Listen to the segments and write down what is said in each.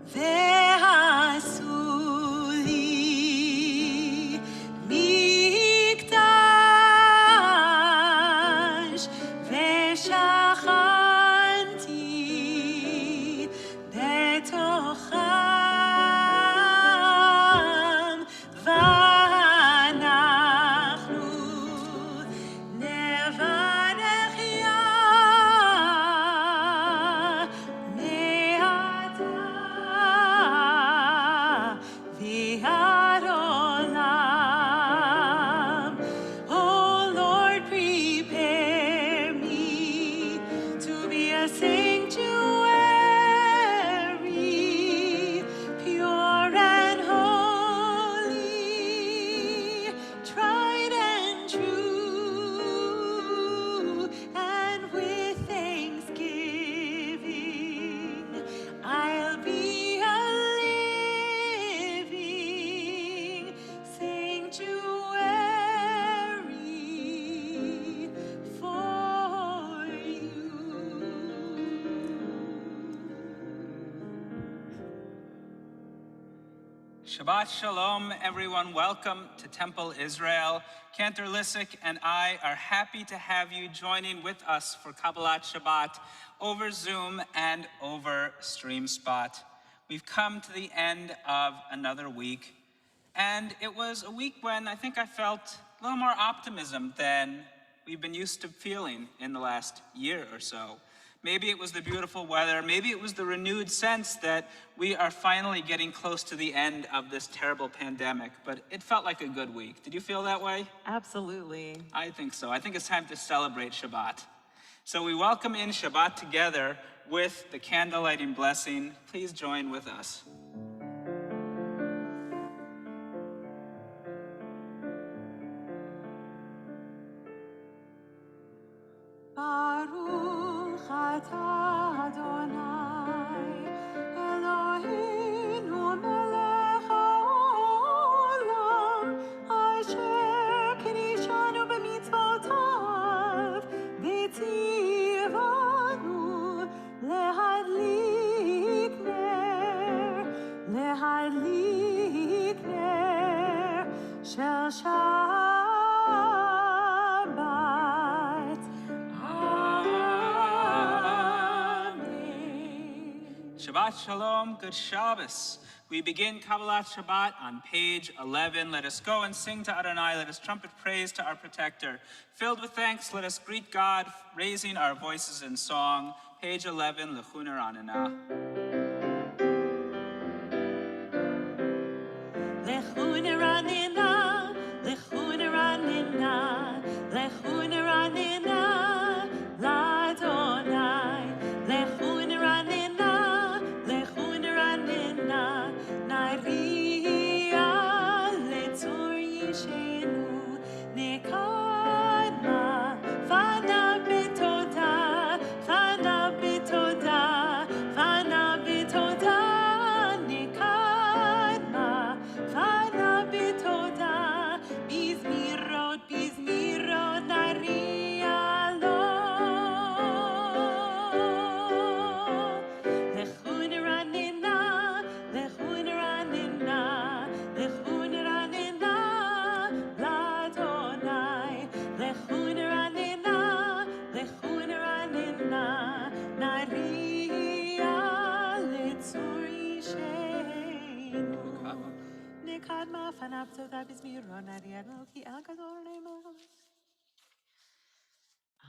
ועשו לי מקדש ושכנתי בתוכם ואנחנו נברך מעתה ועד עולם. Oh Lord, prepare me to be a sanctuary, pure and holy, tried and true, and with thanksgiving I'll be a living sanctuary for you. Shabbat Shalom, everyone. Welcome to Temple Israel. Cantor Lissick and I are happy to have you joining with us for Kabbalat Shabbat over Zoom and over StreamSpot. We've come to the end of another week, and it was a week when I think I felt a little more optimism than we've been used to feeling in the last year or so. Maybe it was the beautiful weather, maybe it was the renewed sense that we are finally getting close to the end of this terrible pandemic, but it felt like a good week. Did you feel that way? Absolutely. I think so. I think it's time to celebrate Shabbat. So we welcome in Shabbat together with the candle lighting blessing. Please join with us. Baruch atah Adonai, Eloheinu melech haolam, asher kiddushanu b'mitzvotav, v'tzivanu lehadlik ner shel Shabbat. Shabbat Shalom, good Shabbos. We begin Kabbalat Shabbat on page 11. Let us go and sing to Adonai. Let us trumpet praise to our protector. Filled with thanks, let us greet God, raising our voices in song. Page 11, Lechuner Anana. Lechuner anina, lechuner anina, lechuner anina, l'Adonai. Lechuner anina, lechuner anina, nariya letzor yishenu, nekadma, fana betoda, fana betoda, fana betoda, nekadma, fana betoda, bizmirot, bizmirot, nariya lo. Lechuner anina, lechuner anina, lechuner anina, l'Adonai. Lechuner anina, lechuner anina, nariya letzor yishenu. Nekadma fanav toda bizmiro nariya lo ki el gadol ne'mo.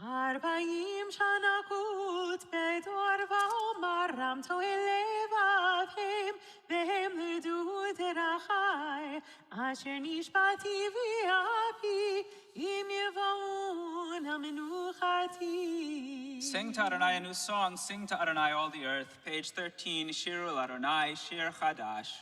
Arba'im shana kut bedor va'omar ramto elevavim vehem ledu derachai asher nishbati v'api im yevaun hamenuchati. Sing to Adonai a new song. Sing to Adonai all the earth. Page 13, Shiru Adonai, Shir Chadash.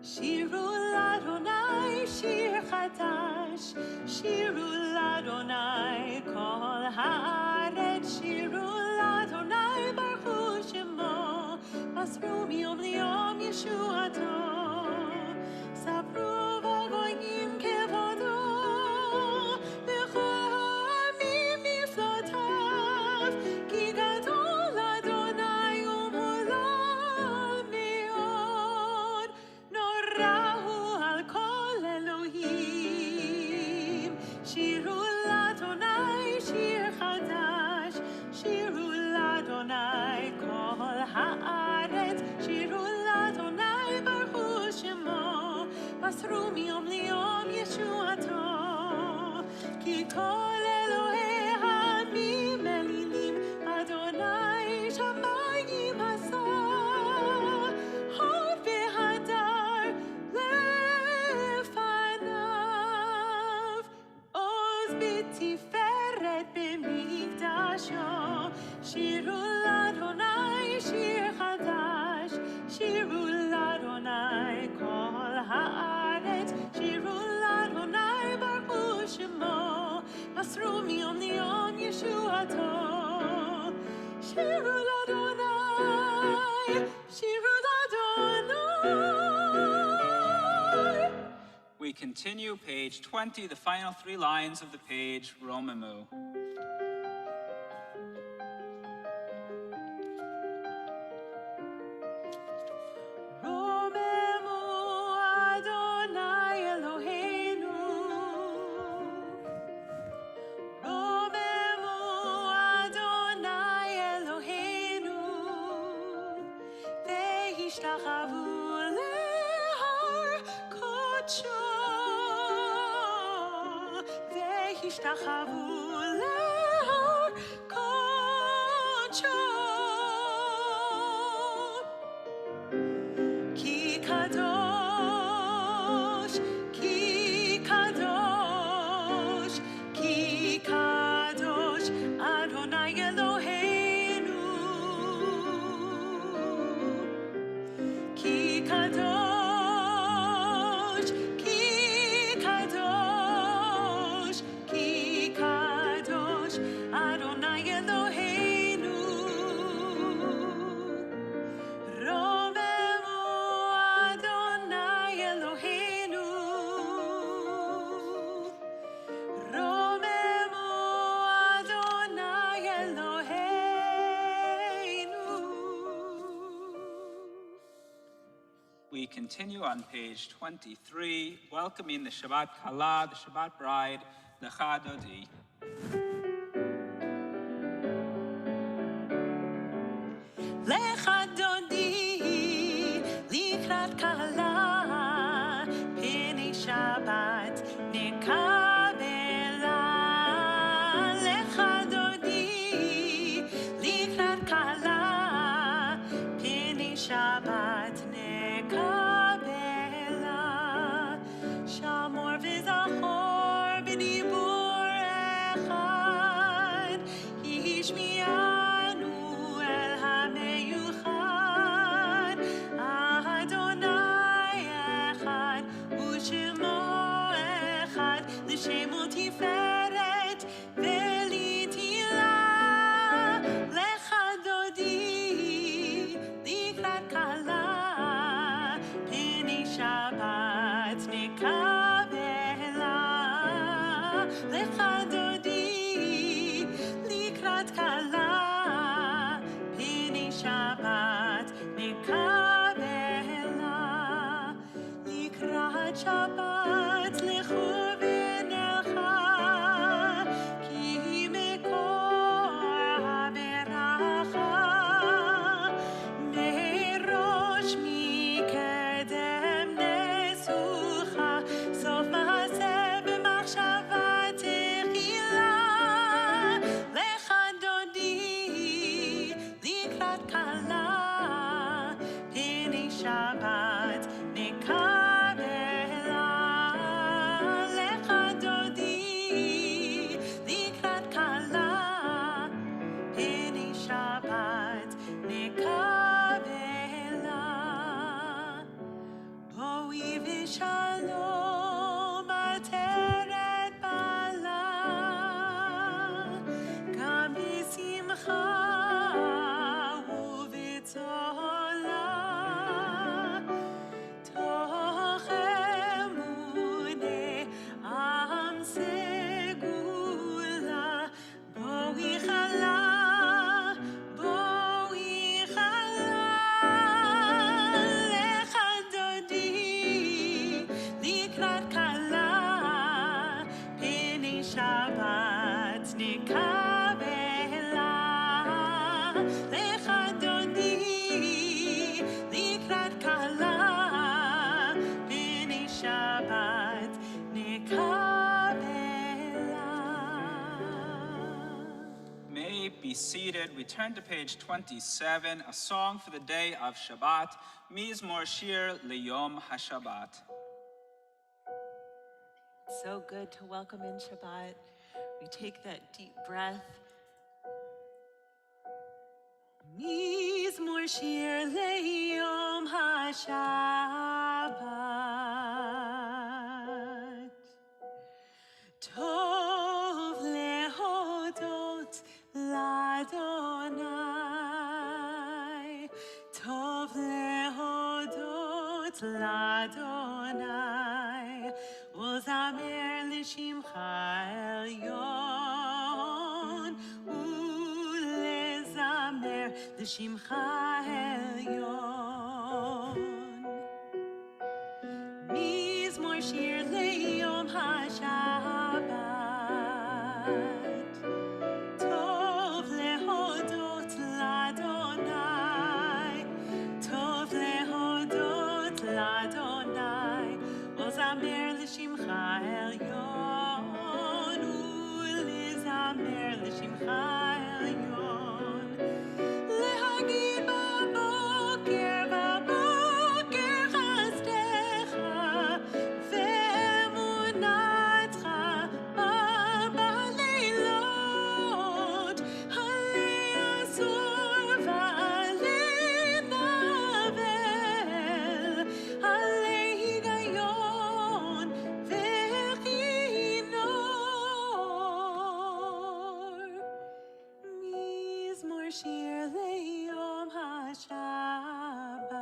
Shiru l'Adonai shir chadash, shiru l'Adonai kol haaretz, shiru l'Adonai baruch shemo, basru miyom liyom yeshuato, sabru v'goyim kevodo, b'chol ha'amim niflo שיר חדש, שירו לאדוני כל הארץ, שירו לאדוני ברכו שמו, מסרו מיום ליום ישועתו, כי כל אלוהי העמים מלינים, אדוני שמיים עשה, הוד והדר לפניו, עוז בתפארת במקדשו, שירו לאדוני שיר חדש, שירו לאדוני כל הארץ, שירו לאדוני ברכו שמו, מסרו מיום ליום ישועתו, שירו לאדוני, שירו לאדוני. We continue page 20, the final 3 lines of the page, Romamu. רוממו אדוני אלוהינו, רוממו אדוני אלוהינו, והשתחוו להר קודשו, והשתחוו להר קודשו. כי קדוש, כי קדוש, כי קדוש, אדוני אלוהינו. כי קדוש, כי קדוש, כי קדוש, אדוני אלוהינו. רוממו אדוני אלוהינו, רוממו אדוני אלוהינו. We continue on page 23, welcoming the Shabbat Kala, the Shabbat bride, the Chadodi. לך דודי לקראת כלה, פני שבת נקבלה. לך דודי לקראת כלה, פני שבת נקבלה. שמור וזכור בדיבור אחד, השמיענו אל המיוחד. אדוני אחד ושמו אחד, לשם ותפארת ולתהילה. לך דודי לקראת כלה, פני שבת נקבלה. לך דודי לקראת כלה, פני שבת נקבלה. לקראת שבת לכו ונלכה, כי מקור הברכה. מראש מקדם נשוכה, סוף מעשה במחשבה תחילה. נקבלה לך אדוני לקראת קהלה בני שבת נקבלה. May be seated. We turn to page 27, a song for the day of Shabbat, Mizmor Shir Leyom HaShabbat. So good to welcome in Shabbat. We take that deep breath. Mizmor Shir Leyom HaShabbat. Tov lehodot l'Adonai. Tov lehodot l'Adonai. Uzamer l'shimcha elyon. Ulezamer l'shimcha elyon. Mizmor shir leyom HaShabbat. Tov lehodot l'Adonai. Tov lehodot l'Adonai. Uzamer l'shimcha elyon. Ulezamer l'shimcha elyon. Lehagid baboker baboker chasdecha ve'emunatcha baleilot halei azor va'alei navel halei higayon ve'chinor. Mizmor shir leyom HaShabbat.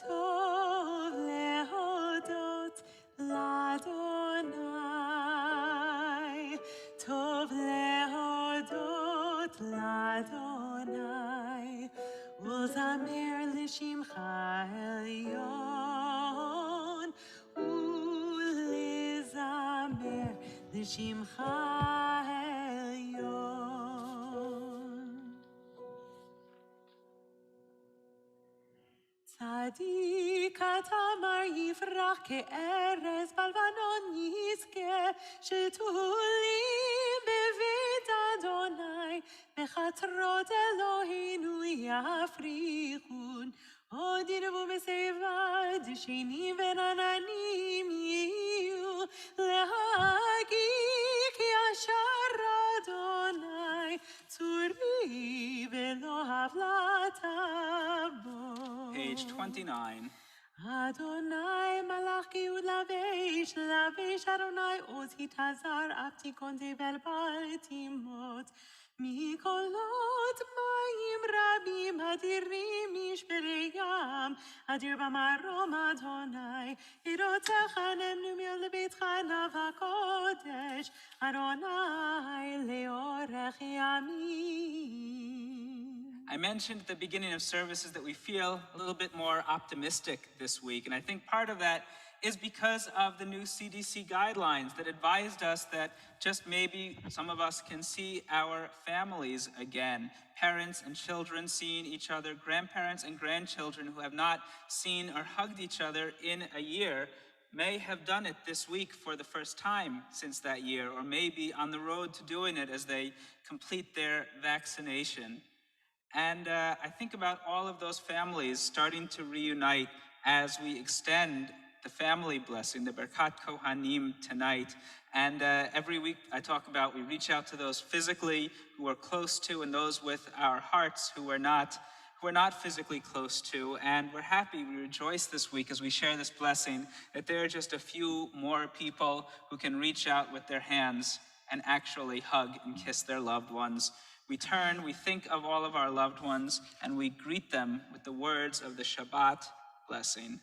Tov lehodot l'Adonai. Tov lehodot l'Adonai. Uzamer l'shimcha elyon. Ulezamer l'shimcha elyon. Tzadik atamar yifrach ke'erez balvanon yizke shetulim beveit Adonai bechatrot Eloheinu yafrichun od yirvu b'seivad shenim v'rananim yiyu lehagik yashar Adonai tzuri v'lo havlatabo. Page 29. Adonai malachi ulavesh lavesh Adonai oz hitazar aptikon tevel baltimot mikolot mayim rabim hadirim mishpereyam adir bamarom Adonai irotecha nemnu mil beitcha navakodesh Adonai leorech yamim. I mentioned at the beginning of services that we feel a little bit more optimistic this week, and I think part of that is because of the new CDC guidelines that advised us that just maybe some of us can see our families again, parents and children seeing each other, grandparents and grandchildren who have not seen or hugged each other in a year may have done it this week for the first time since that year, or maybe on the road to doing it as they complete their vaccination. And I think about all of those families starting to reunite as we extend the family blessing, the Berkat Kohanim tonight. And every week I talk about we reach out to those physically who are close to and those with our hearts who are not physically close to. And we're happy, we rejoice this week as we share this blessing that there are just a few more people who can reach out with their hands and actually hug and kiss their loved ones. We turn, we think of all of our loved ones, and we greet them with the words of the Shabbat blessing.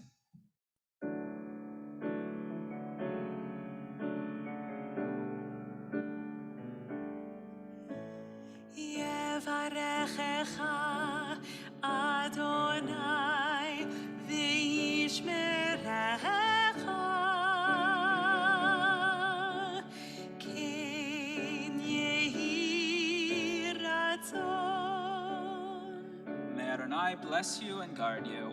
Yevarechecha Adonai v'yishmerecha Adonai bless you and guard you.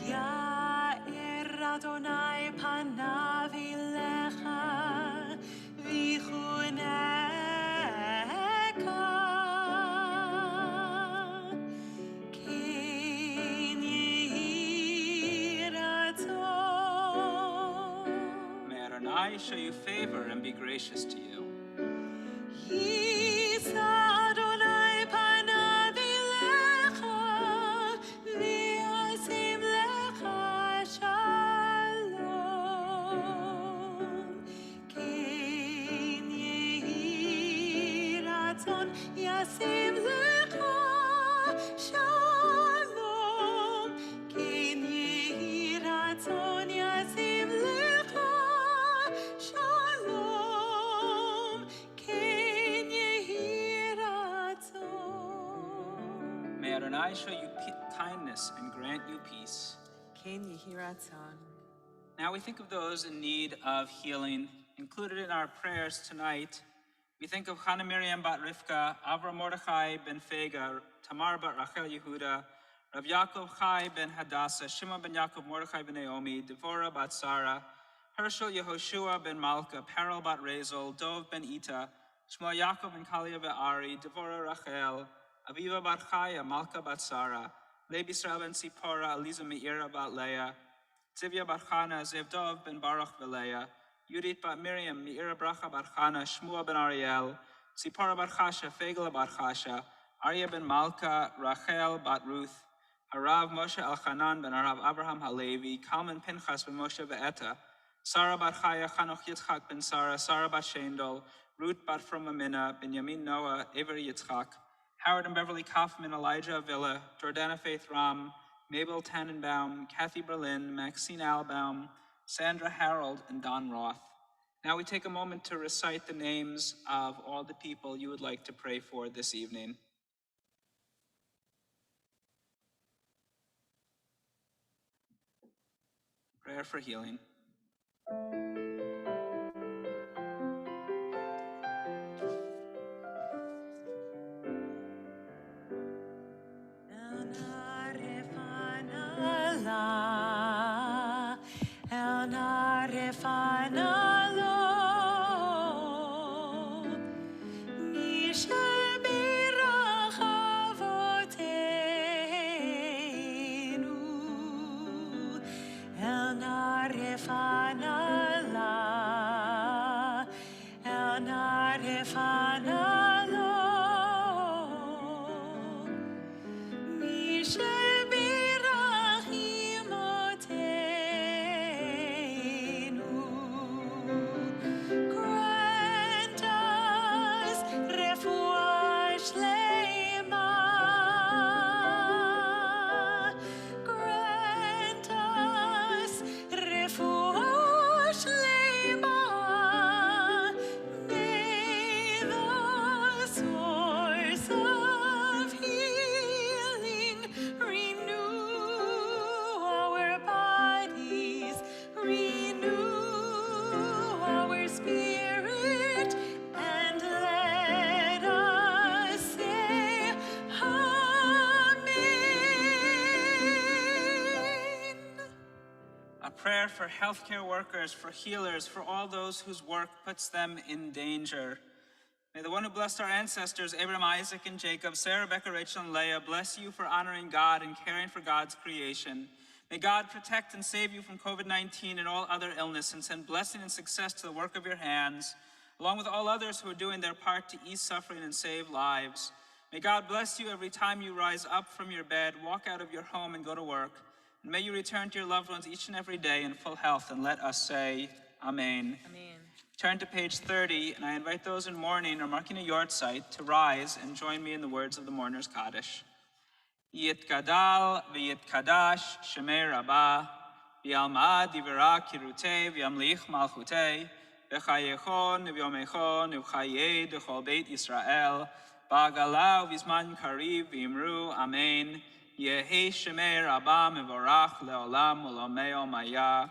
Ya'er Adonai panav elecha v'chuneka ken yehi ratzon. May Adonai show you favor and be gracious to you. Yisa Adonai panav elecha v'yasim lecha shalom. Ken yehi ratzon yasim lecha shalom. Ken yehi ratzon yasim lecha shalom. Ken yehi ratzon. May Adonai show you kindness and grant you peace. Ken yehi ratzon. Now we think of those in need of healing. Included in our prayers tonight, we think of Hannah Miriam bat Rivka, Avram Mordechai ben Fega, Tamar bat Rachel Yehuda, Rav Yaakov Chai ben Hadassah, Shimon ben Yaakov Mordechai ben Naomi, Devorah bat Sarah, Herschel Yehoshua ben Malka, Perel bat Rezel, Dov ben Ita, Shmuel Yaakov ben Kalia ve'Ari, Devorah Rachel, Aviva bat Chaya, Malka bat Sarah, Leib Yisrael ben Sipora, Eliza Meira bat Leah, Zivya bat Chana, Zevdov ben Baruch ve'Leah, Yudit bat Miriam, Meira Bracha bat Chana, Shmuel ben Ariel, Zipora bat Chasha, Fegela bat Chasha, Arya ben Malka, Rachel bat Ruth, Harav Moshe Elchanan ben Harav Abraham Halevi, Kalman Pinchas ben Moshe ve'Eta, Sarah bat Chaya, Chanoch Yitzchak ben Sarah, Sarah bat Shendol, Ruth bat from Amina, Benjamin Noah, Avery Yitzchak, Howard and Beverly Kaufman, Elijah Avila, Jordana Faith Ram, Mabel Tannenbaum, Kathy Berlin, Maxine Albaum, Sandra Harold, and Don Roth. Now we take a moment to recite the names of all the people you would like to pray for this evening. Prayer for healing. El narefana lo Misha birach avotenu El narefana la El narefana lo Misha birach imotenu Grant us refuah shlema Grant us refuah shlema May the source of healing renew our bodies, renew our spirit, and let us say Amen. A prayer for healthcare workers, for healers, for all those whose work puts them in danger. May the one who blessed our ancestors, Abraham, Isaac, and Jacob, Sarah, Rebecca, Rachel, and Leah, bless you for honoring God and caring for God's creation. May God protect and save you from COVID-19 and all other illness, and send blessing and success to the work of your hands, along with all others who are doing their part to ease suffering and save lives. May God bless you every time you rise up from your bed, walk out of your home, and go to work. And may you return to your loved ones each and every day in full health, and let us say, Amen. Amen. Turn to page 30, and I invite those in mourning or marking a yard site to rise and join me in the words of the mourner's Kaddish. Yitgadal v'yitkadash shemei rabbah, v'yalmad divera kirutei v'yamlich malchutei, v'chayecho v'yomecho v'chayei d'chol beit Yisrael, ba'agala v'zman kariv v'imru amen, yehi shemei rabbah mevorach leolam u'lomeo maya,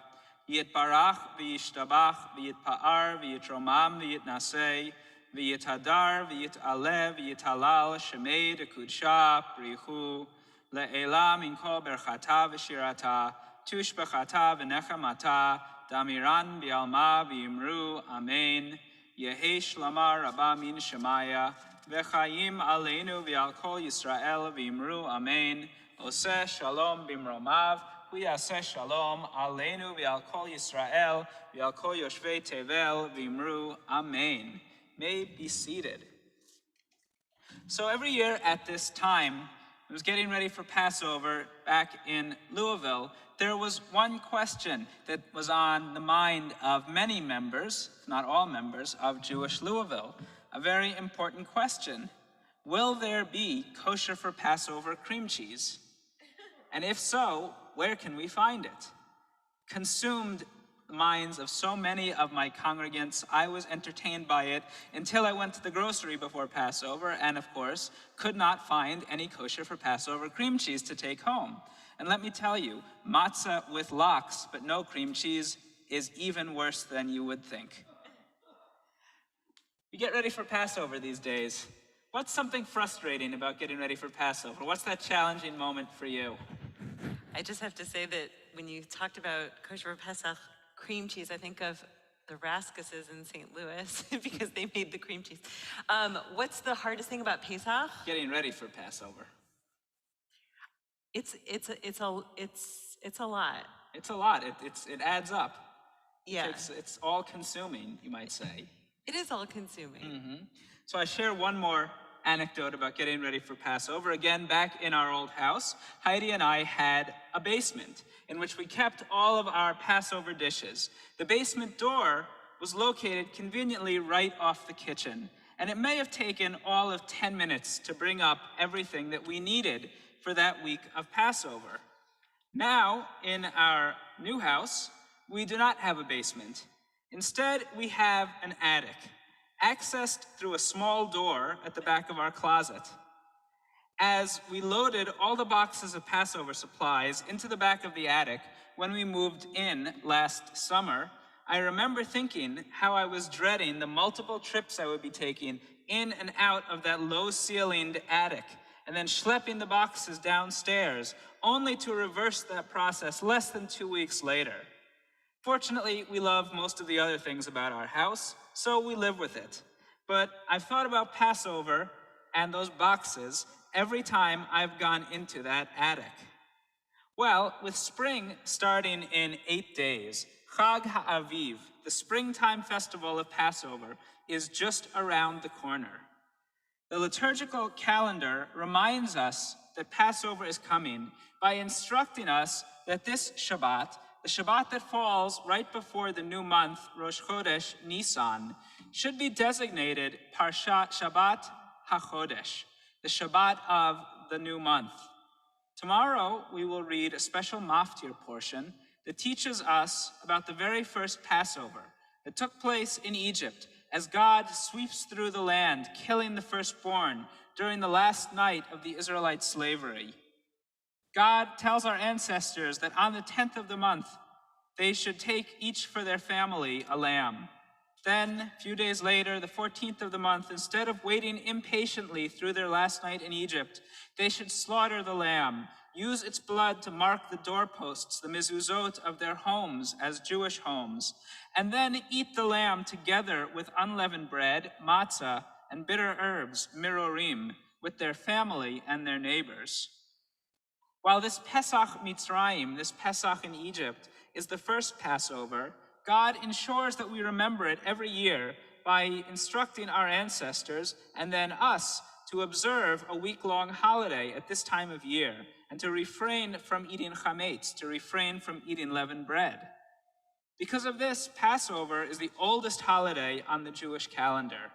Yitbarach v'yishtabach v'yitpa'ar v'yitromam v'yitnasei v'yitadar, v'yit'ale, v'yitalal, shemei dekudsha, brihu, le'ela min kol berchata v'shirata, tushbechata v'nechamata, damiran v'alma v'yimru, amen. Yehi shlama rabba min shemaya, v'chayim aleinu v'al kol Yisrael v'yimru, amen. Oseh shalom bimromav, v'yaseh shalom aleinu v'al kol Yisrael v'al kol yoshvei tevel v'yimru, amen. May be seated. So every year at this time, I was getting ready for Passover back in Louisville. There was one question that was on the mind of many members, if not all members, of Jewish Louisville. A very important question. Will there be kosher for Passover cream cheese? And if so, where can we find it? Consumed the minds of so many of my congregants, I was entertained by it until I went to the grocery before Passover and, of course, could not find any kosher for Passover cream cheese to take home. And let me tell you, matzah with lox but no cream cheese is even worse than you would think. We get ready for Passover these days. What's something frustrating about getting ready for Passover? What's that challenging moment for you? I just have to say that when you talked about kosher Pesach cream cheese, I think of the Raskuses in St. Louis because they made the cream cheese. What's the hardest thing about Pesach? Getting ready for Passover. It's a lot. It's a lot. It adds up. Yeah. It's all consuming, you might say. It is all consuming. So I share one more anecdote about getting ready for Passover. Again, back in our old house, Heidi and I had a basement in which we kept all of our Passover dishes. The basement door was located conveniently right off the kitchen, and it may have taken all of 10 minutes to bring up everything that we needed for that week of Passover. Now, in our new house, we do not have a basement. Instead, we have an attic, accessed through a small door at the back of our closet. As we loaded all the boxes of Passover supplies into the back of the attic when we moved in last summer, I remember thinking how I was dreading the multiple trips I would be taking in and out of that low-ceilinged attic, and then schlepping the boxes downstairs, only to reverse that process less than 2 weeks later. Fortunately, we love most of the other things about our house, so we live with it. But I've thought about Passover and those boxes every time I've gone into that attic. Well, with spring starting in 8 days, Chag HaAviv, the springtime festival of Passover, is just around the corner. The liturgical calendar reminds us that Passover is coming by instructing us that this Shabbat, the Shabbat that falls right before the new month, Rosh Chodesh Nisan, should be designated Parshat Shabbat HaChodesh, the Shabbat of the new month. Tomorrow, we will read a special maftir portion that teaches us about the very first Passover that took place in Egypt as God sweeps through the land, killing the firstborn during the last night of the Israelite slavery. God tells our ancestors that on the 10th of the month, they should take each for their family a lamb. Then, a few days later, the 14th of the month, instead of waiting impatiently through their last night in Egypt, they should slaughter the lamb, use its blood to mark the doorposts, the mezuzot of their homes as Jewish homes, and then eat the lamb together with unleavened bread, matzah, and bitter herbs, mirorim, with their family and their neighbors. While this Pesach Mitzrayim, this Pesach in Egypt, is the first Passover, God ensures that we remember it every year by instructing our ancestors and then us to observe a week-long holiday at this time of year and to refrain from eating chametz, to refrain from eating leavened bread. Because of this, Passover is the oldest holiday on the Jewish calendar.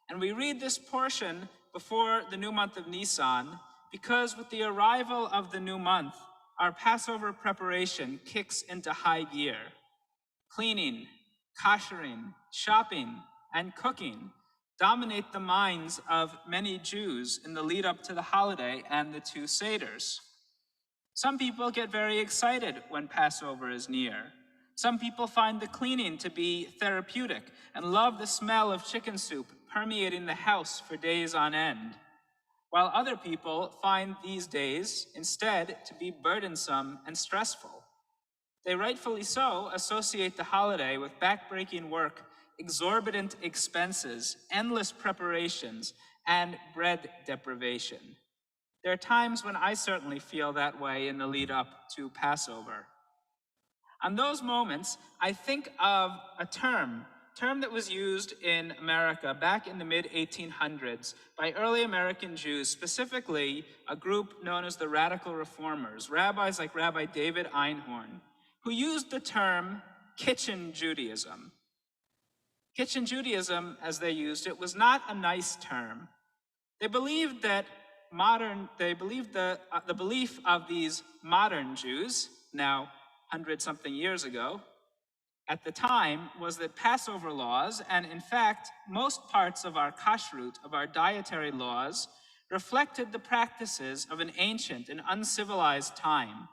And we read this portion before the new month of Nisan because with the arrival of the new month, our Passover preparation kicks into high gear. Cleaning, koshering, shopping, and cooking dominate the minds of many Jews in the lead up to the holiday and the two Seders. Some people get very excited when Passover is near. Some people find the cleaning to be therapeutic and love the smell of chicken soup permeating the house for days on end, while other people find these days instead to be burdensome and stressful. They rightfully so associate the holiday with backbreaking work, exorbitant expenses, endless preparations, and bread deprivation. There are times when I certainly feel that way in the lead up to Passover. On those moments, I think of a term that was used in America back in the mid-1800s by early American Jews, specifically a group known as the Radical Reformers, rabbis like Rabbi David Einhorn, who used the term kitchen Judaism. Kitchen Judaism, as they used it, was not a nice term. They believed that the belief of these modern Jews, now 100-something years ago, at the time was that Passover laws, and in fact, most parts of our kashrut, of our dietary laws, reflected the practices of an ancient and uncivilized time.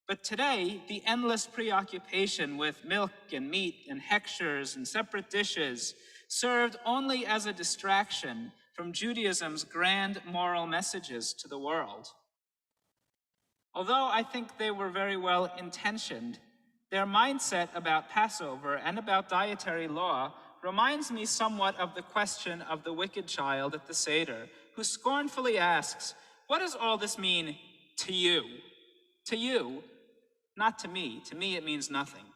But today, the endless preoccupation with milk and meat and hechshers and separate dishes served only as a distraction from Judaism's grand moral messages to the world. Although I think they were very well intentioned, their mindset about Passover and about dietary law reminds me somewhat of the question of the wicked child at the Seder, who scornfully asks, "What does all this mean to you?" To you, not to me. To me, it means nothing.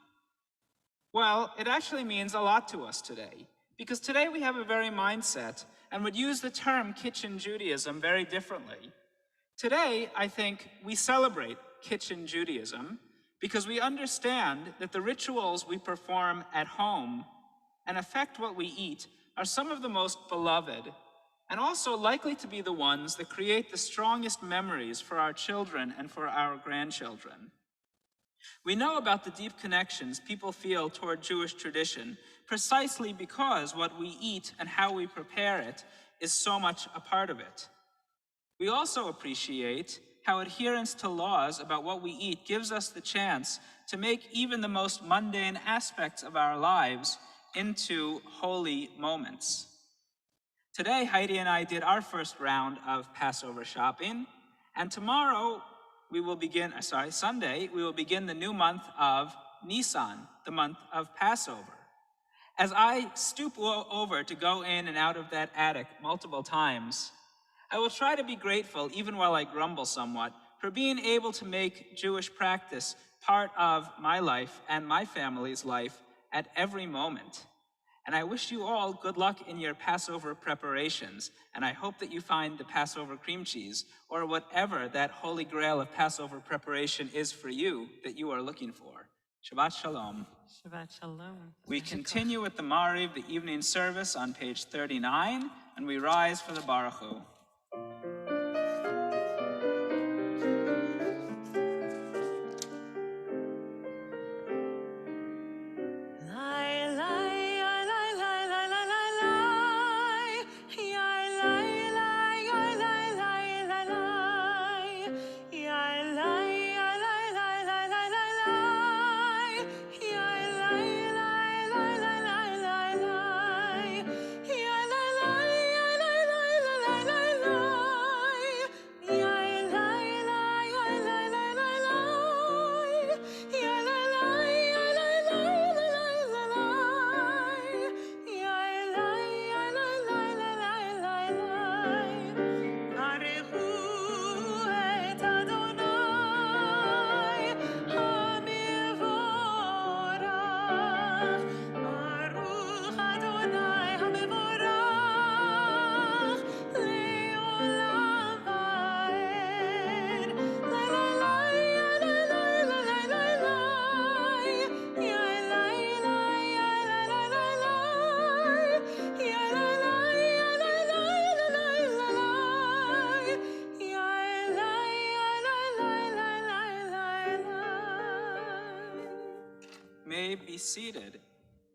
Well, it actually means a lot to us today, because today we have a very mindset and would use the term kitchen Judaism very differently. Today, I think we celebrate kitchen Judaism because we understand that the rituals we perform at home and affect what we eat are some of the most beloved and also likely to be the ones that create the strongest memories for our children and for our grandchildren. We know about the deep connections people feel toward Jewish tradition precisely because what we eat and how we prepare it is so much a part of it. We also appreciate how adherence to laws about what we eat gives us the chance to make even the most mundane aspects of our lives into holy moments. Today, Heidi and I did our first round of Passover shopping, and tomorrow Sunday, we will begin the new month of Nisan, the month of Passover. As I stoop over to go in and out of that attic multiple times, I will try to be grateful, even while I grumble somewhat, for being able to make Jewish practice part of my life and my family's life at every moment. And I wish you all good luck in your Passover preparations, and I hope that you find the Passover cream cheese, or whatever that holy grail of Passover preparation is for you that you are looking for. Shabbat Shalom. Shabbat Shalom. We continue with the Mariv, the evening service, on page 39, and we rise for the Baruch Hu. Be seated.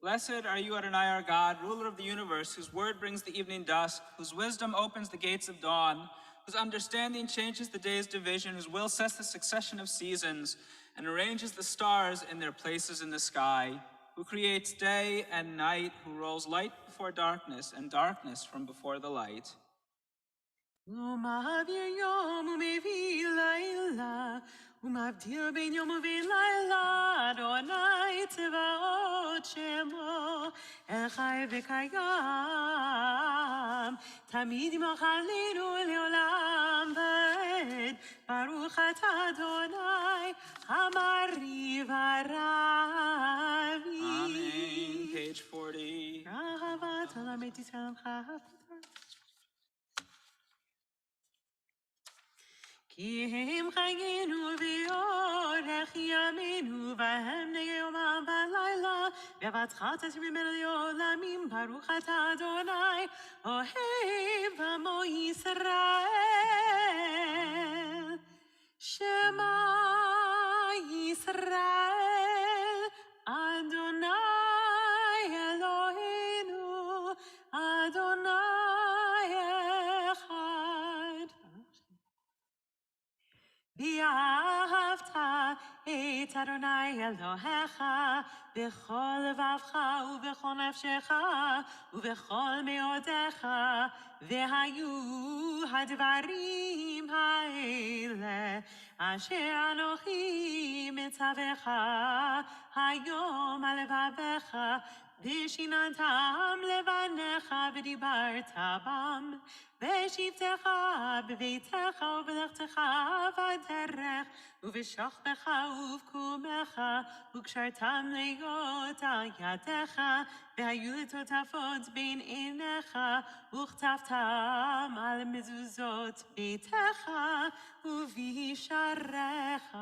Blessed are you, Adonai, our God, ruler of the universe, whose word brings the evening dusk, whose wisdom opens the gates of dawn, whose understanding changes the day's division, whose will sets the succession of seasons, and arranges the stars in their places in the sky. who creates day and night, who rolls light before darkness and darkness from before the light. ומעביר יום ומביא לילה, ומבדיל בין יום ובין לילה, אדוני צבאות שמו, חי וקיים, תמיד ימלך עלינו לעולם ועד, ברוך אתה אדוני, המריב הרבי. Amen. Page 40. אהבת עולם את ישראל עמך. כי הם חיינו ואורך ימינו, והם נגד יומם בלילה, בבטחה תשבי ממנו לעולמים, ברוך אתה אדוני, אוהב עמו ישראל. שמע ישראל, אדוני אלוהינו, אדוני אחד. ואהבת את אדוני אלוהיך בכל לבבך ובכל נפשך ובכל מאודיך, והיו הדברים האלה אשר אנוכי מצווך היום על לבביך, ושיננתם לבניך ודיברת בם, בשבתך בביתך ובלכתך בדרך, ובשוכבך ובקומך, וקשרתם להיות על ידיך, והיו לטוטפות בין עיניך, וכתבתם על מזוזות ביתך ובשעריך.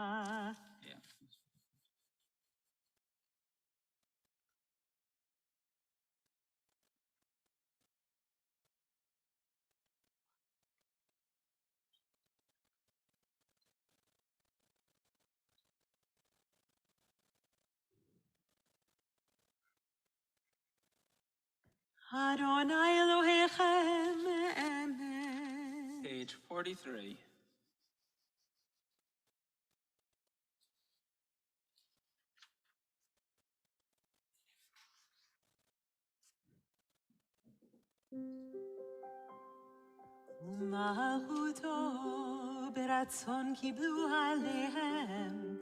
Adonai Elohechem, Amen. Page 43. ומלכותו ברצון קיבלו עליהם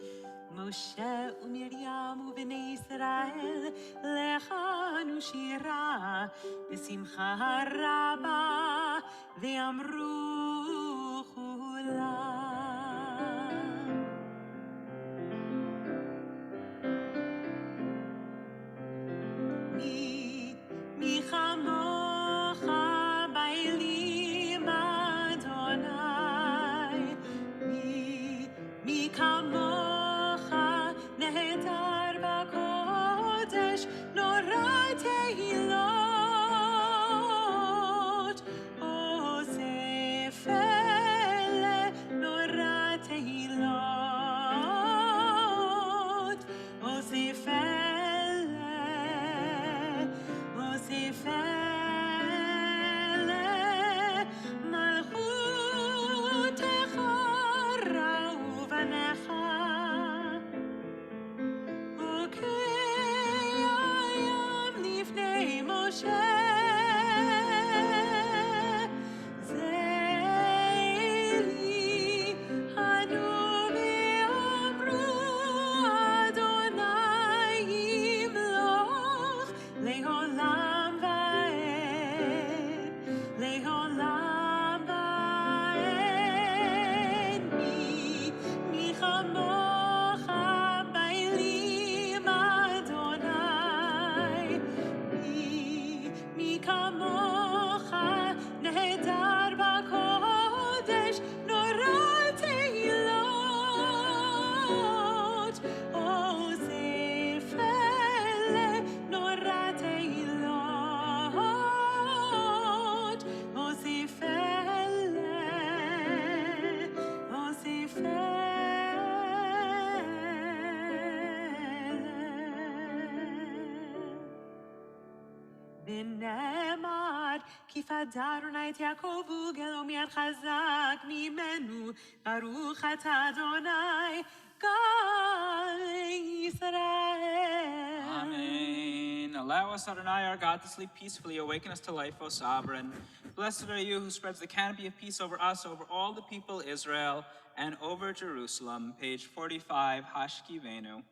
משה ומרים ובני ישראל, לחנו שירה בשמחה רבה, ואמרו כולם. מי כמוך באלים אדוני, מי כמוך נהדר בקודש, נורא תהילות, אוסף אלה נורא תהילות, אוסף אלה, אוסף אלה, מלכותך ראו בניך. ונאמר, כי פדה אדוני את יעקב וגאלו מיד חזק ממנו, ברוך אתה אדוני גל ישראל. Amen. allow us, Adonai, our God, to sleep peacefully. Awaken us to life, O Sovereign. Blessed are you who spreads the canopy of peace over us, over all the people Israel, and over Jerusalem. Page 45, Hashkivenu.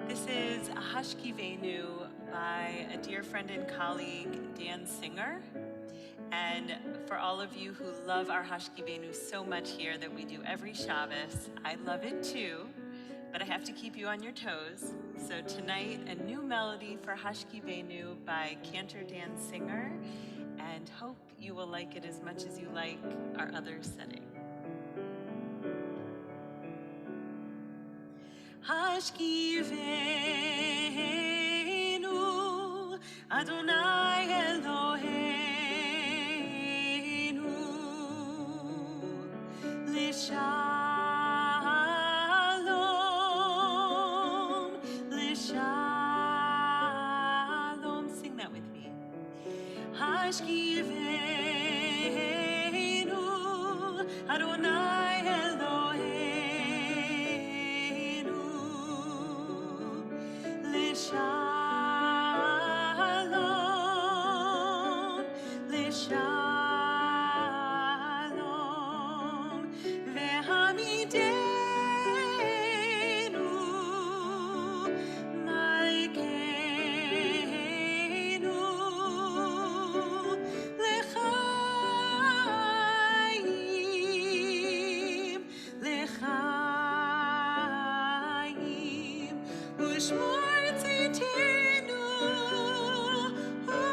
This is Hashkivenu by a dear friend and colleague, Dan Singer. And for all of you who love our Hashkivenu so much here that we do every Shabbos, I love it too, but I have to keep you on your toes. So tonight, a new melody for Hashkivenu by Cantor Dan Singer, and hope you will like it as much as you like our other setting. Hashkivenu, Adonai Eloheinu, L'shalom, L'shalom. Sing that with me. Hashkivenu, Adonai Eloheinu, L'shalom, L'shalom, Ve'hamidenu, Malkeinu, L'chaim, L'chaim, U'shmor tzidkenu, U'voenu,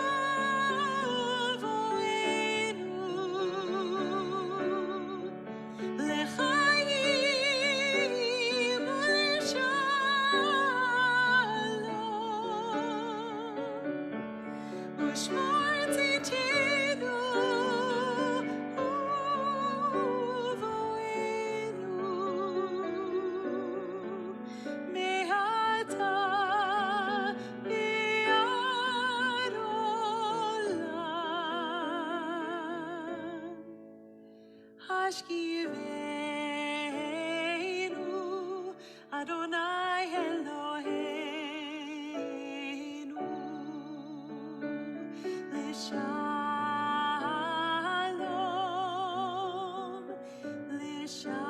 L'chaim u'shalom, U'shmor tzidkenu, U'voenu, Me'ata ve'ad olam. Hashkivenu, Adonai Eloheinu, L'shalom, L'shalom.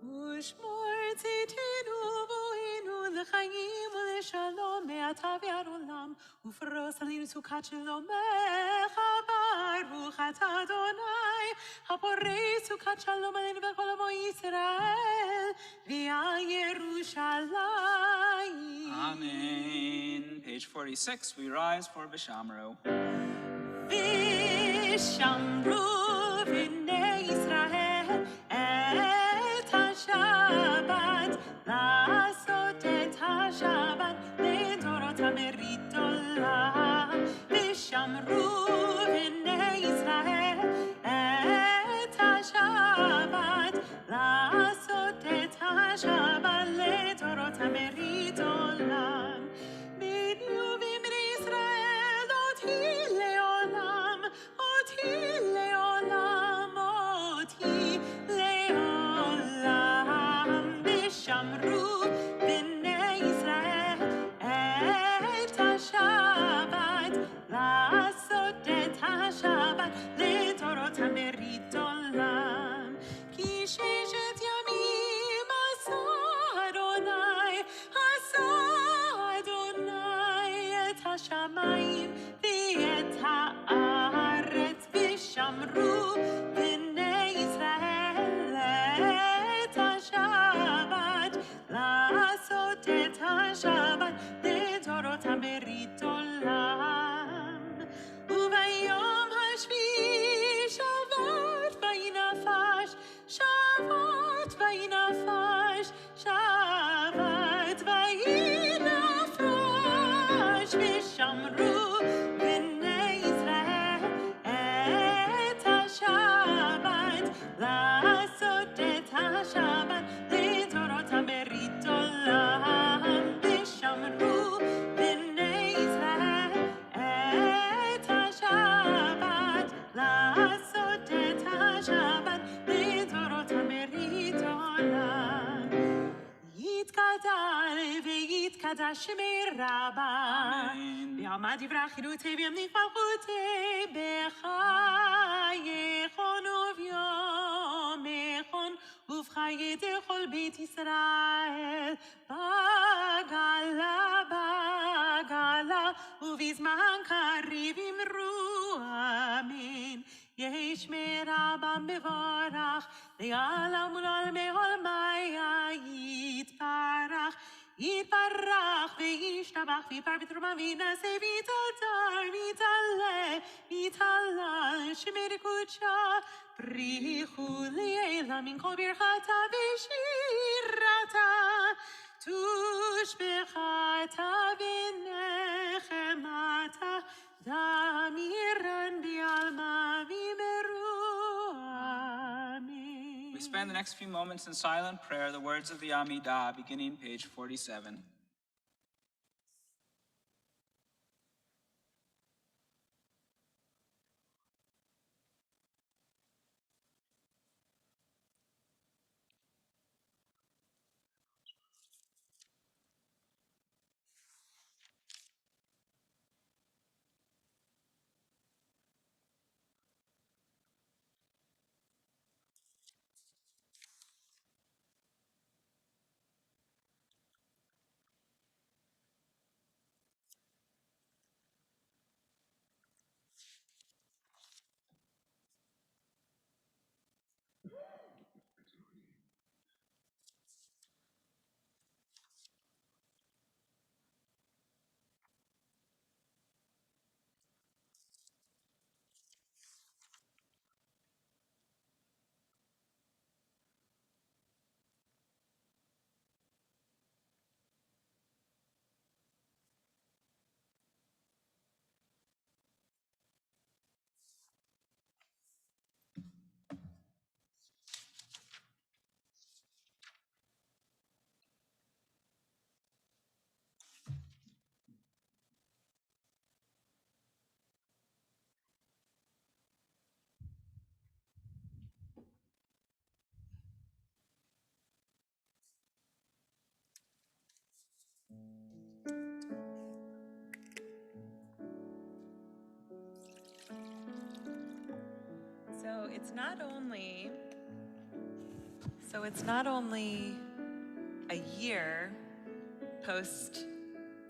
U'shmor tzidkenu vo'enu l'chaim u'l'shalom me'ata ve'ad olam u'fros alinu sukat shalomecha baruch ata Adonai haporei sukat shalom alinu v'kol amo Yisrael v'al Yerushalayim. Amen. Page 46, we rise for Vishamru. Vishamru v'nei Yisrael et ha-Shabbat לעשות את השבת לדורות המרית עולם ושמרו בני ישראל את השבת לעשות את השבת לדורות המרית עולם בני ובני ישראל אותי לעולם אותי לעולם אותי לעולם ושמרו בני ישראל את השבת לעשות את השבת לדורות המרית עולם כי ששת ימים עשה אדוני את השמיים ואת הארץ ושמרו בני ישראל את השבת לעשות את השבת לדורות המרית עולם וביום השביעי שבת ויהי נפש שבת ויהי נפש שבת ויהי נפש ושמרו בני ישראל את השבת לעשות את השבת לדורות המרית עולם ושמרו בני ישראל את השבת לעשות את השבת לדורות מקדש שמי רבה. בעמד יברח חירותי וימליך מלכותי בחייכון וביומכון ובחיי כל בית ישראל בגלה ובזמן קריב אמרו אמן. יהי שמי רבם מבורך לעולם ולעולמי עולמי יתברך יתברך וישתבח ויפאר ותרומה וינשא ויתהדר ויתהלל שמי קודשה בריחו לעילה מן כל ברכתה ושירתה תושבחתה ונחמתה דמירן בעלמה וימרו amen. We spend the next few moments in silent prayer, the words of the Amidah, beginning page 47. So it's not only a year post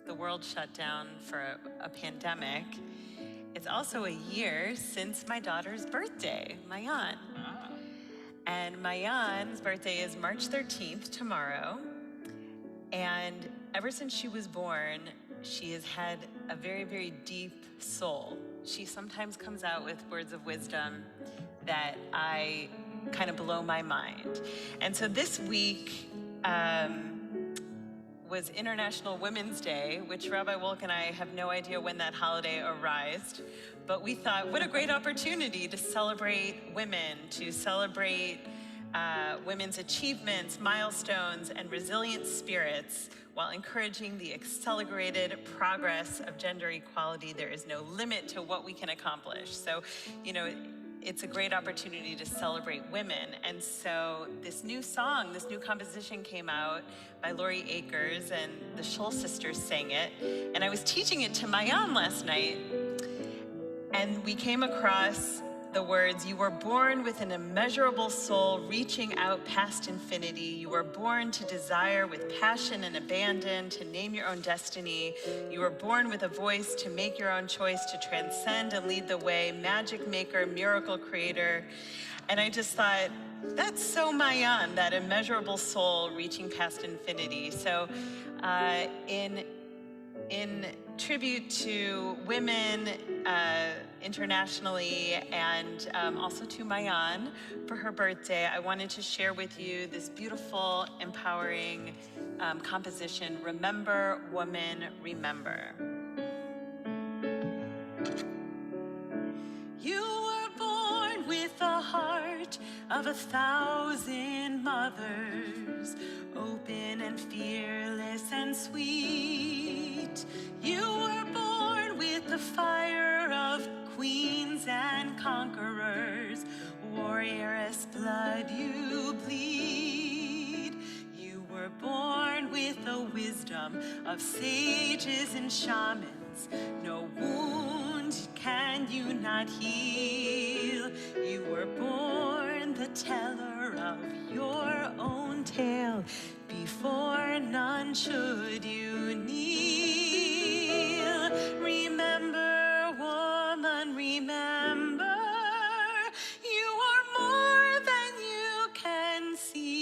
the world shut down for a pandemic, it's also a year since my daughter's birthday, Mayan. And Mayan's birthday is March 13th, tomorrow. And ever since she was born, she has had a very, very deep soul. She sometimes comes out with words of wisdom that I kind of blow my mind. And so this week was International Women's Day, which Rabbi Wolk and I have no idea when that holiday arose, but we thought, what a great opportunity to celebrate women, to celebrate women's achievements, milestones, and resilient spirits, while encouraging the accelerated progress of gender equality. There is no limit to what we can accomplish. So, it's a great opportunity to celebrate women. And so this new song, this new composition came out by Lori Akers, and the Scholl sisters sang it. And I was teaching it to Mayan last night, and we came across the words, "You were born with an immeasurable soul reaching out past infinity. You were born to desire with passion and abandon, to name your own destiny. You were born with a voice to make your own choice, to transcend and lead the way, magic maker, miracle creator." And I just thought, that's so Mayan, that immeasurable soul reaching past infinity. So in tribute to women internationally, and also to Mayan for her birthday, I wanted to share with you this beautiful, empowering composition, Remember, Woman, Remember. You were born with the heart of 1,000 mothers, open and fearless and sweet. You were born with the fire of queens and conquerors, warrioress blood you bleed. You were born with with the wisdom of sages and shamans. No wound can you not heal. You were born the teller of your own tale. Before none should you kneel. Remember, woman, remember, you are more than you can see.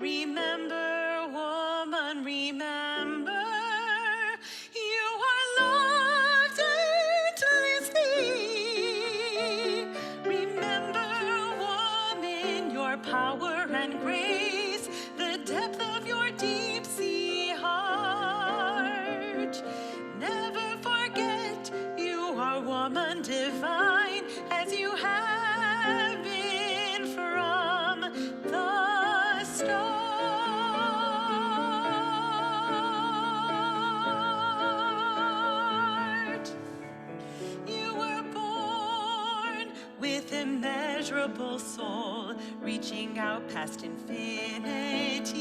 Remember, woman, remember, you are loved endlessly. Remember, woman, your power and grace, the depth of your deep sea heart. Never forget, you are woman divine, as you have been from the start. You were born with immeasurable soul, reaching out past infinity.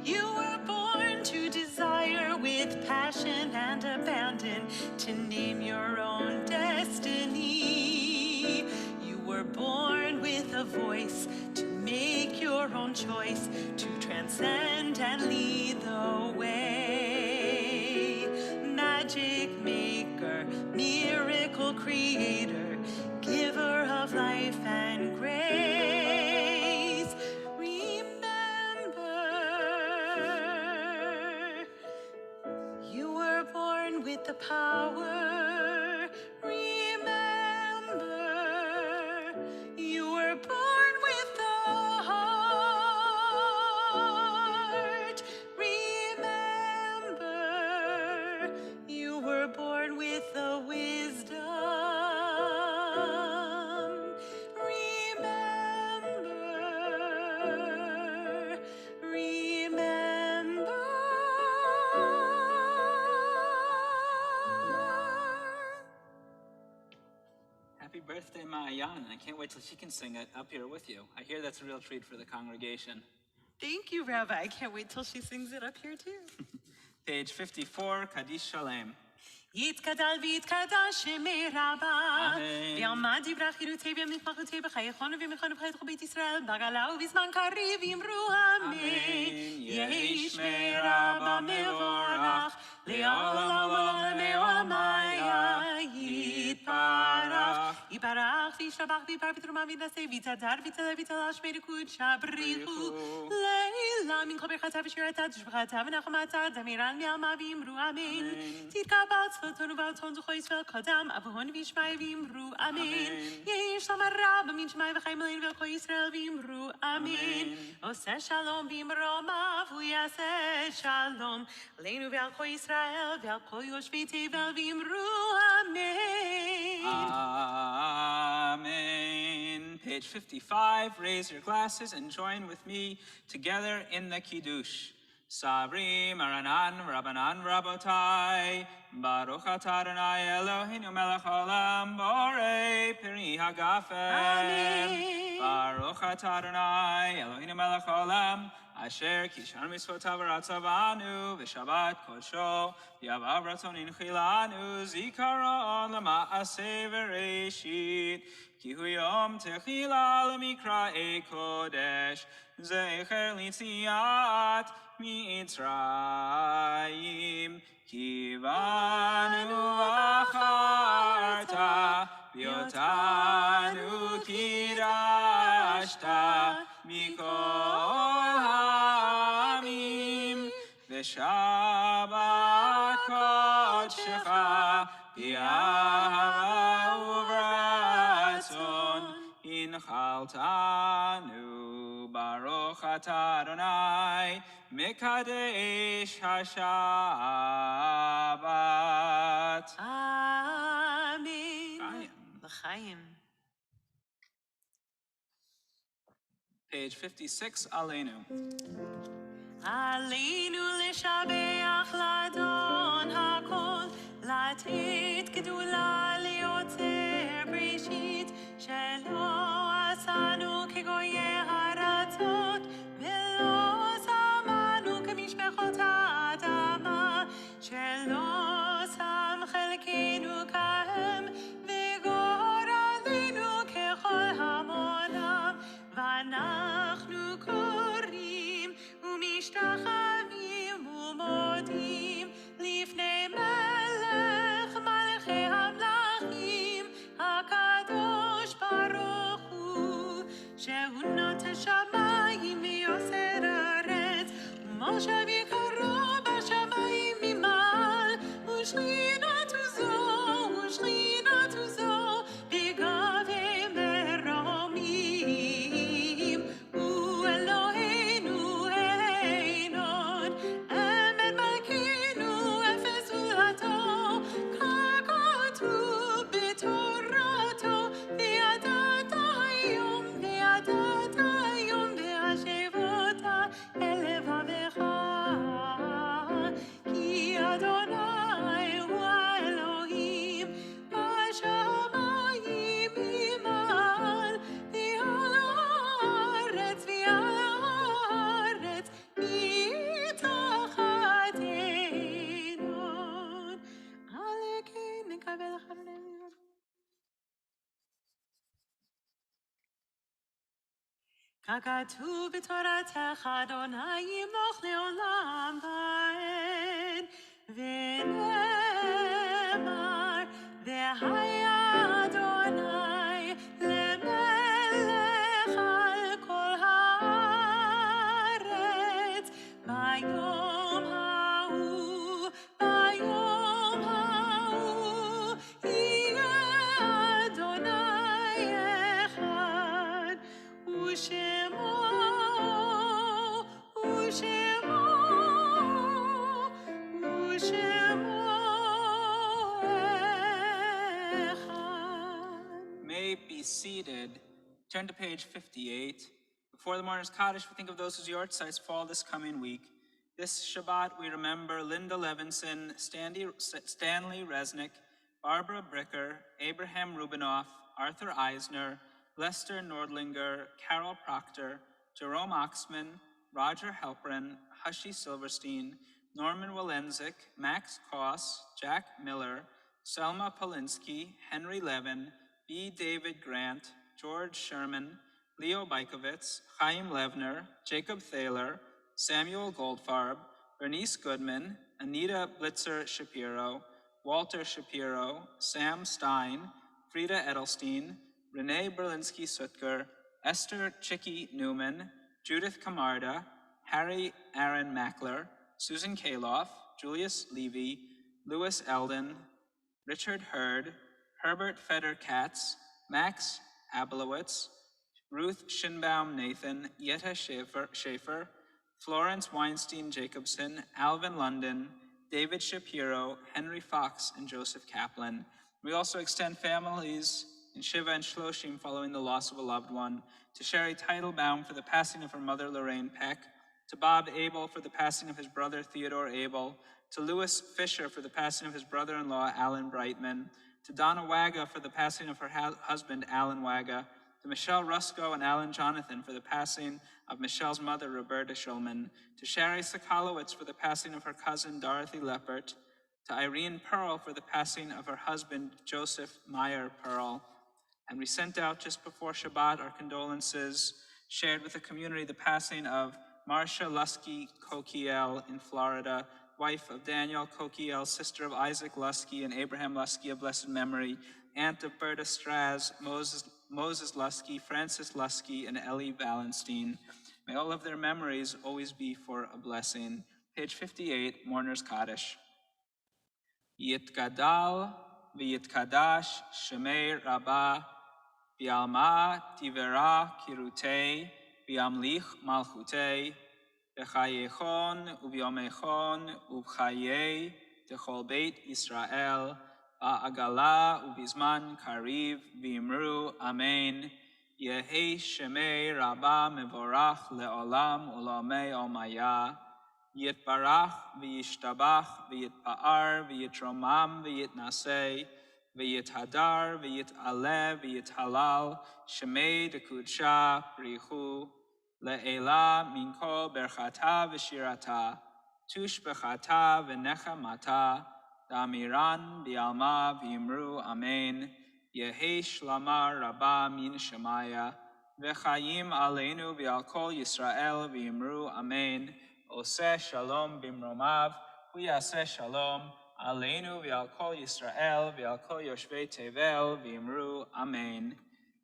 You were born to desire with passion and abandon, to name your own destiny. You were born with a voice to make your own choice, to transcend and lead the way. Magic maker, miracle creator, giver of life and grace. Remember, you were born with the power. Remember, you were born with the heart. Remember, you were born with the wisdom. Remember, remember. Happy birthday, Maayan. I can't wait till she can sing it up here with you. I hear that's a real treat for the congregation. Thank you, Rabbi. I can't wait till she sings it up here too. Page 54, Kaddish Shalem. יתגדל ויתקדש שמי רבה, אמן. ויעמד דברי חירותי ומתמחותי בחייכון ומחון ובחייך בית ישראל, בגלה ובזמן קריב אמרו אמן. יהי שמי רבה מבורך, לעולם ולעולם לעולמיה יתברך. יתברך וישתבח ויפאר ותרומה ויתנשא ויתהדר ויתהלל ויתהלל שמי לקודשה בריחו. לעילה מן כל ברכתה ושירתה תשבחתה ונחמתה דמירן מעלמה ואמרו אמן. תתקבל צפתנו ועלתון זכו ישראל קדם, אבוהון וישמעי ואמרו אמן. יהי שלום הרב מן שמעי וחיים עלינו ועל כל ישראל ואמרו אמן. עושה שלום במרומיו הוא יעשה שלום עלינו ועל כל ישראל ועל כל יושבי תבל ואמרו אמן. Amen. Page 55, raise your glasses and join with me together in the Kiddush. Sabri, Maranan, Rabbanan, Rabbotai, Baruch atah Adonai Eloheinu melech haolam, borei peri hagafem. Baruch atah Adonai Eloheinu melech haolam, asher kishar mitzvotav v'ratzavanu, v'shabbat kodsho, v'yavav ratzon inchilanu, zikaron lema'aseh v'reishit, ki hu yom techila lemikra'ei kodesh, zecher litziat Mitzrayim, kivanu v'acharta, v'yotanu kidashta, mikol ha'amim, v'shabbat kodshecha, v'yahava uvratzon, inchaltanu. Baruch atah Adonai, Mekadesh HaShabbat. Amen. L'chaim. Page 56, Aleinu. עלינו לשבח לאדון הכל, לתת גדולה ליוצר בראשית, שלא עשנו כגויי ארצות, ולא ככתוב בתורתך, אדוני ימלוך לעולם ועד, ונאמר, והיה אדוני למלך על כל הארץ, ביום ההוא, ביום ההוא, יהיה אדוני אחד, ושמו May be seated. Turn to page 58. Before the Mourner's Kaddish, we think of those whose yortzites fall this coming week. This Shabbat, we remember Linda Levinson, Stanley Resnick, Barbara Bricker, Abraham Rubinoff, Arthur Eisner, Lester Nordlinger, Carol Proctor, Jerome Oxman, Roger Halprin, Hushie Silverstein, Norman Walenzik, Max Koss, Jack Miller, Selma Polinsky, Henry Levin, B. David Grant, George Sherman, Leo Beikovitz, Chaim Levner, Jacob Thaler, Samuel Goldfarb, Bernice Goodman, Anita Blitzer Shapiro, Walter Shapiro, Sam Stein, Frida Edelstein, Renee Berlinski-Sutker, Esther Chicky Newman, Judith Camarda, Harry Aaron Mackler, Susan Kaloff, Julius Levy, Louis Eldon, Richard Hurd, Herbert Feder Katz, Max Ablowitz, Ruth Schinbaum Nathan, Yetta Schaefer, Florence Weinstein Jacobson, Alvin London, David Shapiro, Henry Fox, and Joseph Kaplan. We also extend families in Shiva and Shloshim following the loss of a loved one, to Sherry Teitelbaum for the passing of her mother Lorraine Peck, to Bob Abel for the passing of his brother Theodore Abel, to Louis Fisher for the passing of his brother-in-law Alan Brightman, to Donna Waga for the passing of her husband Alan Waga, to Michelle Rusko and Alan Jonathan for the passing of Michelle's mother Roberta Schulman, to Sherry Sokolowitz for the passing of her cousin Dorothy Leppert, to Irene Pearl for the passing of her husband Joseph Meyer Pearl. And we sent out just before Shabbat our condolences, shared with the community the passing of Marcia Lusky Kokiel in Florida, wife of Daniel Kokiel, sister of Isaac Lusky and Abraham Lusky of blessed memory, aunt of Berta Straz, Moses Lusky, Francis Lusky, and Ellie Valenstein. May all of their memories always be for a blessing. Page 58, Mourner's Kaddish. Yitgadal v'yitkadash shemei Rabbah Bialma tivera kirutei, biamlich malchutei, bechayechon ubiomechon ubchayei, techol beit Israel, ba'agala ubizman kariv v'imru amen. Yehi shemei Rabbah mevorach le'olam u'lomei omaya. Yitbarach v'yishtabach v'yitpa'ar v'yitromam v'yitnasei, V'yithadar, v'yit'aleh, v'yithalal, shemei dekudsha, brichu, le'ela minkol berchata v'shirata, tush bechata v'nechamata, damiran bi'alma v'yimru amen, yehi shlama rabba min shemaya, v'chayim aleinu v'al kol Yisrael v'yimru amen, oseh shalom bimromav, v'yaseh shalom, Aleinu v'al kol Yisrael v'al kol yoshvei tevel v'imru amen.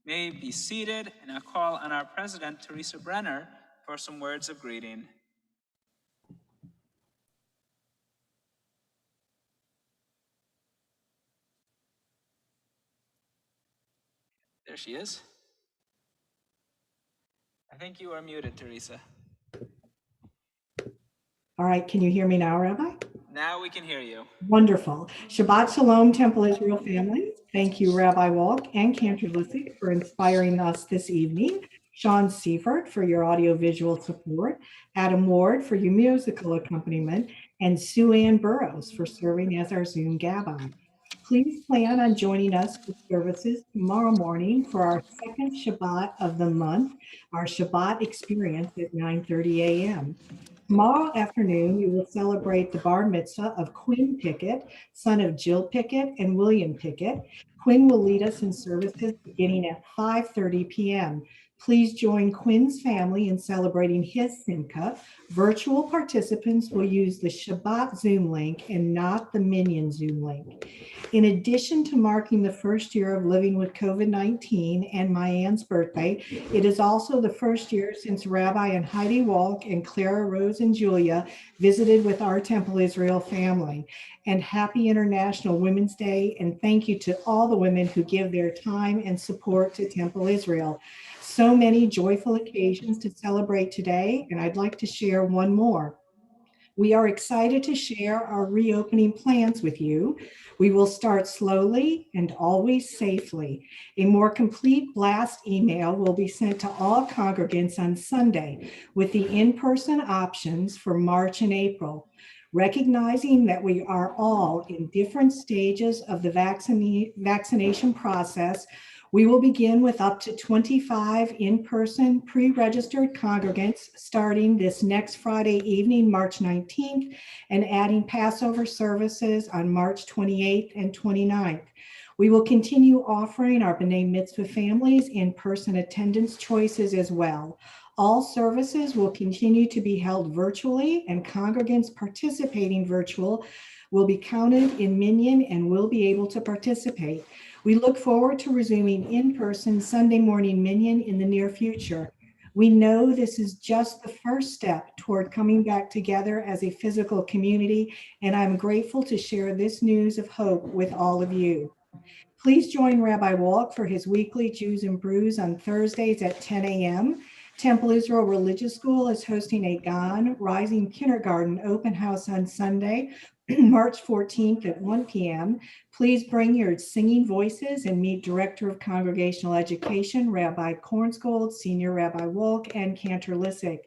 May be seated, and I call on our president, Teresa Brenner, for some words of greeting. There she is. I think you are muted, Teresa. All right, can you hear me now, Rabbi? Now we can hear you. Wonderful. Shabbat Shalom, Temple Israel family. Thank you, Rabbi Walk and Cantor Lissig, for inspiring us this evening. Sean Seifert for your audiovisual support. Adam Ward for your musical accompaniment. And Sue Ann Burrows for serving as our Zoom Gabbai. Please plan on joining us for services tomorrow morning for our second Shabbat of the month, our Shabbat experience at 9:30 a.m. Tomorrow afternoon, we will celebrate the bar mitzvah of Quinn Pickett, son of Jill Pickett and William Pickett. Quinn will lead us in services beginning at 5:30 p.m. Please join Quinn's family in celebrating his Simcha. Virtual participants will use the Shabbat Zoom link and not the Minyan Zoom link. In addition to marking the first year of living with COVID-19 and Mayan's birthday, it is also the first year since Rabbi and Heidi Walk and Clara Rose and Julia visited with our Temple Israel family. And happy International Women's Day, and thank you to all the women who give their time and support to Temple Israel. So many joyful occasions to celebrate today, and I'd like to share one more. We are excited to share our reopening plans with you. We will start slowly and always safely. A more complete blast email will be sent to all congregants on Sunday with the in-person options for March and April. Recognizing that we are all in different stages of the vaccination process, we will begin with up to 25 in-person pre-registered congregants starting this next Friday evening, March 19th, and adding Passover services on March 28th and 29th. We will continue offering our B'nai Mitzvah families in-person attendance choices as well. All services will continue to be held virtually, and congregants participating virtual will be counted in Minyan and will be able to participate. We look forward to resuming in-person Sunday morning Minyan in the near future. We know this is just the first step toward coming back together as a physical community, and I'm grateful to share this news of hope with all of you. Please join Rabbi Walk for his weekly Jews and Brews on Thursdays at 10 a.m. Temple Israel Religious School is hosting a GAN Rising Kindergarten open house on Sunday, March 14th at 1 p.m. Please bring your singing voices and meet Director of Congregational Education, Rabbi Kornsgold, Senior Rabbi Wolk, and Cantor Lissick.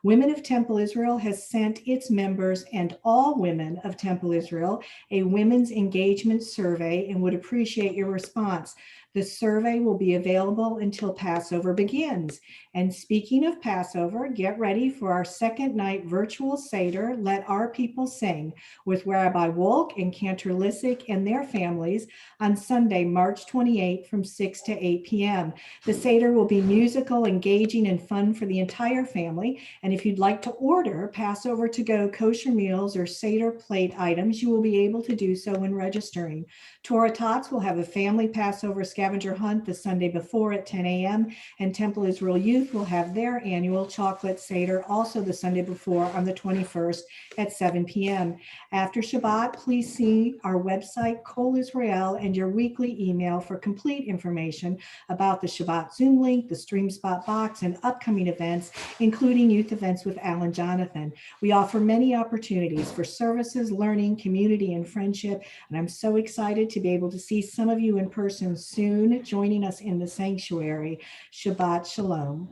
Women of Temple Israel has sent its members and all women of Temple Israel a women's engagement survey and would appreciate your response. The survey will be available until Passover begins. And speaking of Passover, get ready for our second night virtual Seder, Let Our People Sing, with Rabbi Wolk and Cantor Lissick and their families on Sunday, March 28th from 6 to 8 p.m. The Seder will be musical, engaging, and fun for the entire family. And if you'd like to order Passover to-go kosher meals or Seder plate items, you will be able to do so when registering. Torah Tots will have a family Passover scavenger hunt the Sunday before at 10 a.m. and Temple Israel Youth will have their annual chocolate Seder also the Sunday before on the 21st at 7 p.m. After Shabbat, please see our website, Kol Israel, and your weekly email for complete information about the Shabbat Zoom link, the Stream Spot box, and upcoming events, including youth events with Alan Jonathan. We offer many opportunities for services, learning, community, and friendship, and I'm so excited to be able to see some of you in person soon, joining us in the sanctuary. Shabbat Shalom.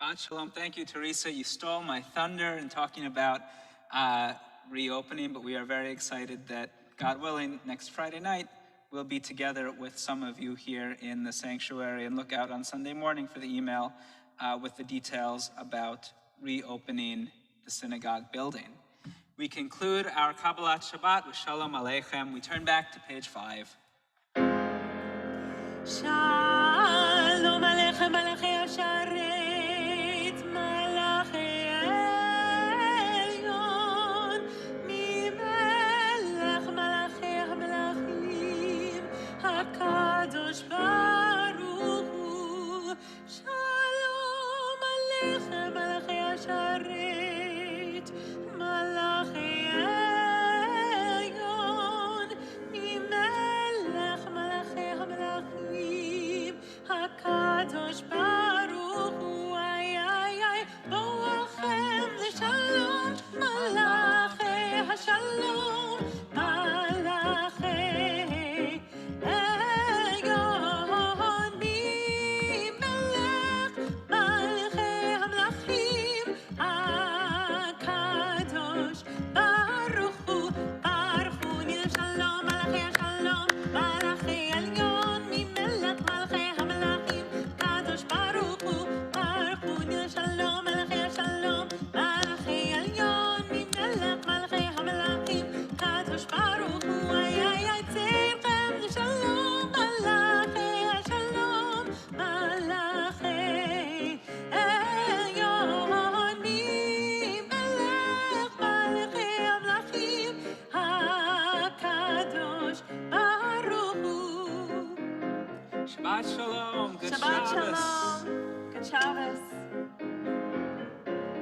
Shabbat Shalom. Thank you, Teresa. You stole my thunder in talking about reopening, but we are very excited that, God willing, next Friday night, we'll be together with some of you here in the sanctuary, and look out on Sunday morning for the email with the details about reopening the synagogue building. We conclude our Kabbalat Shabbat with Shalom Aleichem. We turn back to page 5. Shalom Aleichem, Malachi Asharet, Malachi Elyon, Mimelech Malachi HaMelachim, HaKadosh Baruch Hu. Shalom Aleichem, Malachi Asharet, Malachi Elyon, Mimelech Malachi HaMelachim, HaKadosh Baruch Hu. Ay, ay, ay, Boachem L'Shalom, Malachi HaShalom, Malachi Elyon, Mimelech Malachi HaMelachim, HaKadosh Baruch Hu, Baruch Hu, Nil Shalom, Malachi HaShalom, Malachi Elyon, Mimelech Malachi HaMelachim, Kadosh Baruch Hu, Baruch Hu, Nil Shalom, Malachi HaShalom, Malachi Elyon, Mimelech Malachi HaMelachim, Shabbos.